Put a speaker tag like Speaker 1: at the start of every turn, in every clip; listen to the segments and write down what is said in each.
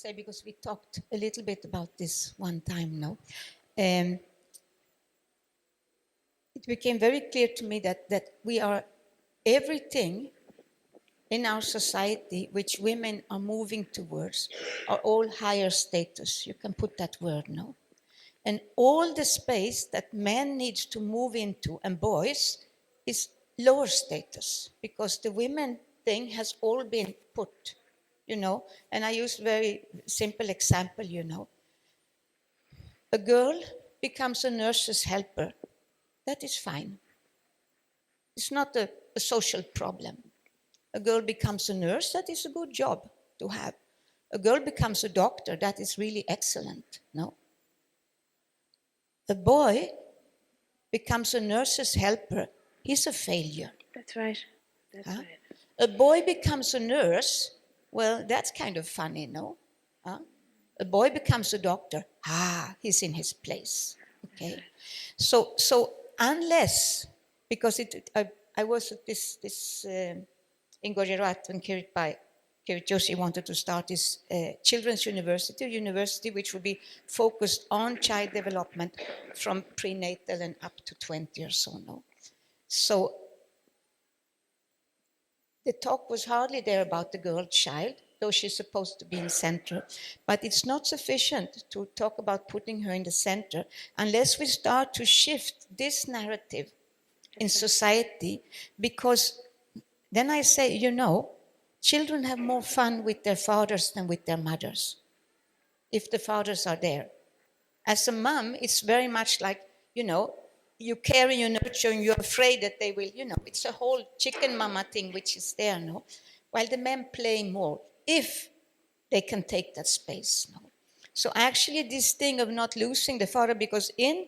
Speaker 1: say, because we talked a little bit about this one time now, it became very clear to me that we are everything in our society which women are moving towards are all higher status. You can put that word now. And all the space that men needs to move into and boys is lower status, because the women thing has all been put, and I use very simple example, a girl becomes a nurse's helper. That is fine. It's not a social problem. A girl becomes a nurse. That is a good job to have. A girl becomes a doctor. That is really excellent. No. A boy becomes a nurse's helper. He's a failure.
Speaker 2: That's right. That's right.
Speaker 1: A boy becomes a nurse. Well, that's kind of funny, no? A boy becomes a doctor. He's in his place. Okay. So unless, because I was at this in Gujarat when Kirit Joshi wanted to start this children's university which would be focused on child development from prenatal and up to 20 or so. No, so the talk was hardly there about the girl child, though she's supposed to be in center. But it's not sufficient to talk about putting her in the center unless we start to shift this narrative in society, because then I say, children have more fun with their fathers than with their mothers, if the fathers are there. As a mom, it's very much like, you care and you nurture and you're afraid that they will, it's a whole chicken mama thing which is there, no? While the men play more, if they can take that space, no? So actually this thing of not losing the father, because in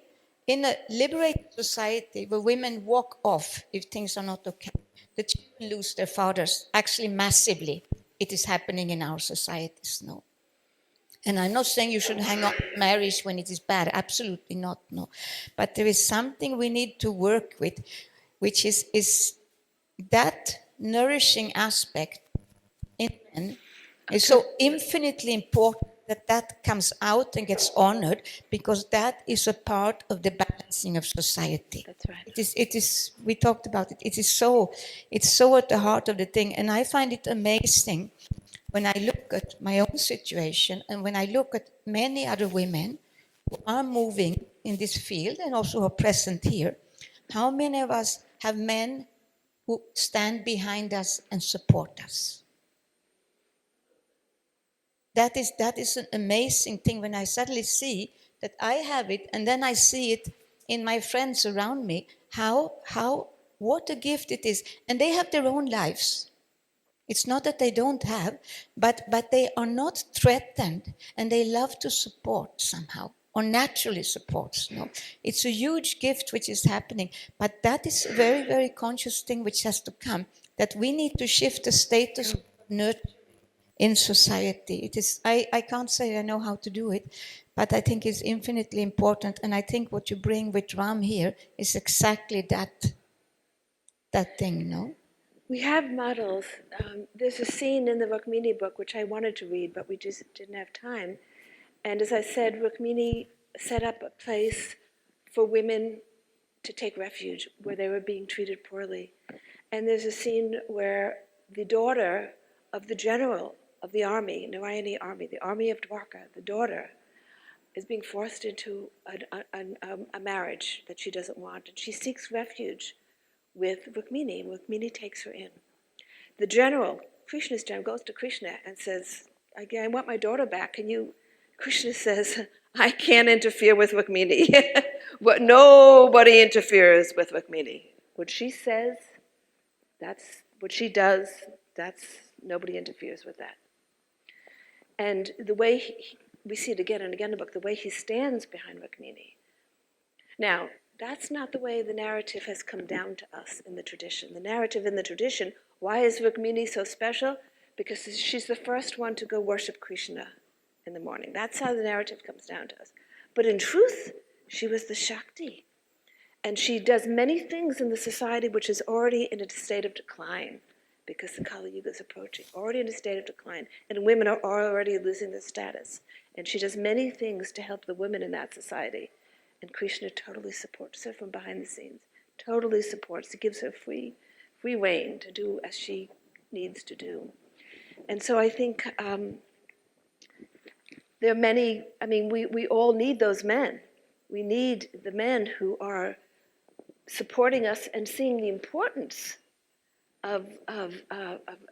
Speaker 1: a liberated society where women walk off if things are not okay, the children lose their fathers, actually massively. It is happening in our societies, no? And I'm not saying you should hang up marriage when it is bad. Absolutely not, no. But there is something we need to work with, which is that nourishing aspect in men is so infinitely important that comes out and gets honored, because that is a part of the balancing of society.
Speaker 2: That's right.
Speaker 1: It is. We talked about it. It's so at the heart of the thing. And I find it amazing when I look at my own situation and when I look at many other women who are moving in this field and also are present here, how many of us have men who stand behind us and support us? That is an amazing thing when I suddenly see that I have it, and then I see it in my friends around me, what a gift it is. And they have their own lives. It's not that they don't have, but they are not threatened, and they love to support somehow, or naturally supports. No, it's a huge gift which is happening, but that is a very, very conscious thing which has to come, that we need to shift the status of nurture in society. It is. I can't say I know how to do it, but I think it's infinitely important, and I think what you bring with Ram here is exactly that thing, no?
Speaker 2: We have models. There's a scene in the Rukmini book which I wanted to read, but we just didn't have time. And as I said, Rukmini set up a place for women to take refuge where they were being treated poorly. And there's a scene where the daughter of the general of the army, Narayani army, the army of Dwarka, the daughter, is being forced into a marriage that she doesn't want. And she seeks refuge with Rukmini, and Rukmini takes her in. The general, Krishna's general, goes to Krishna and says, I want my daughter back. And Krishna says, I can't interfere with Rukmini. Nobody interferes with Rukmini. What she says, that's what she does, nobody interferes with that. And the way we see it again and again in the book, the way he stands behind Rukmini. Now, that's not the way the narrative has come down to us in the tradition. The narrative in the tradition, why is Rukmini so special? Because she's the first one to go worship Krishna in the morning. That's how the narrative comes down to us. But in truth, she was the Shakti. And she does many things in the society which is already in a state of decline. because the Kali Yuga is approaching, already in a state of decline, and women are already losing their status. And she does many things to help the women in that society. And Krishna totally supports her from behind the scenes, totally supports, it gives her free rein to do as she needs to do. And so I think there are many, we all need those men. We need the men who are supporting us and seeing the importance of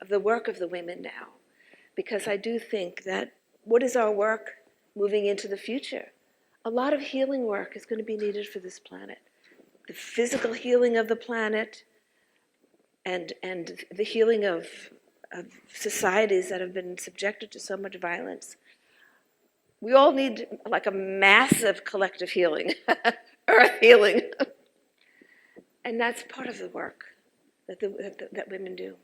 Speaker 2: the work of the women now. Because I do think that what is our work moving into the future? A lot of healing work is going to be needed for this planet. The physical healing of the planet and the healing of societies that have been subjected to so much violence. We all need like a massive collective healing, earth healing. And that's part of the work that women do.